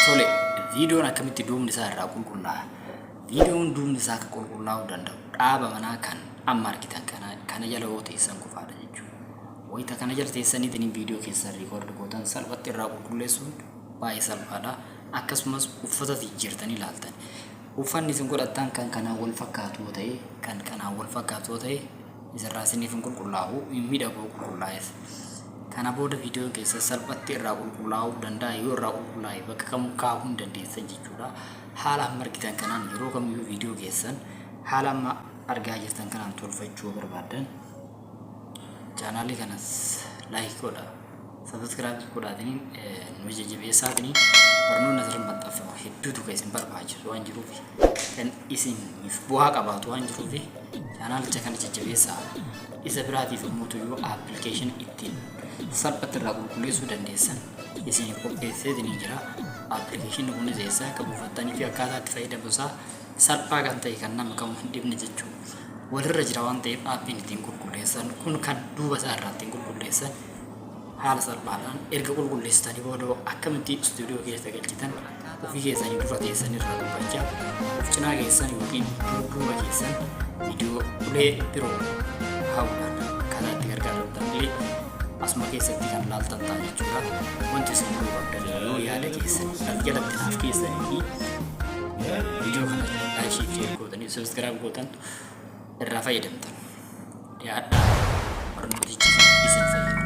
Tole, viidiyoon akkamitti duubni isaa irraa qulqullaa'a. Viidiyoon duubni isaa akka qulqullaa'uu danda'u dhaaba manaa kan amma argitan kana jala yoo teessan qofaadha jechuudha. Wayita kana jala teessaniitiin viidiyoo keessan riikoordi gootan salphatti irraa qulqulleessuun baay'ee salphaadha. Akkasumas uffata jijjiirtanii ilaaltan. Uffanni isin godhattan kan kanaan wal fakkaatu yoo ta'e isirraa isiniif hin qulqullaa'u, hin miidhagu qulqullaa'es. Kana booda viidiyoo keessa salphatti irraa qulqullaa'uu danda'a. Yoo irraa qulqullaa'e bakka kamuu kaa'uu hin dandeessan jechuudha. Haala amma argitan kanaan yeroo kamiyyuu viidiyoo keessan haala amma argaa jirtan kanaan tolfachuu barbaadan chaanaalii kanas laayik godha, sabiskiraayib godhaatanii nu jajjabeessaatanii barnoonni asirratti maxxanfamu hedduutu kan isin barbaachisu waan jiruuf kan isiniif bu'aa qabaatu waan jiruuf chaanaalicha kana jajjabeessaa. Isa biraatiif immoo yoo appilikeeshin ittiin salphatti irraa qulqulleessuu dandeessan isiniif qopheesseetii jira. Appilikeeshinni kunis eessaa akka buufattanii fi akkaataa itti fayyadamu isaa salphaa kan ta'e kan nama kamuu hin dhibne jechuudha. Walirra jira waan ta'eef aappiin ittiin qulqulleessan kun kan duuba isaa irraa ittiin qulqulleessan haala salphaadhaan erga qulqulleessitanii booda akkamitti istuudiyoo keessa galchitan ofii keessanii dura teessan irraa dubbachaa of cinaa keessan yookiin duuba keessan viidiyoo ulee biroo haa'uudhaan akkaataa itti gargaaramtan illee asuma keessatti kan laaltan ta'a jechuudha. Wanti isin barbaaddan yoo yaada keessan jalatti naaf keessanii fi viidiyoo kana laayikii fi gootanii sabiskiraayib gootan irraa fayyadamtan. Yaaddaa barnootichi isin fayyadu.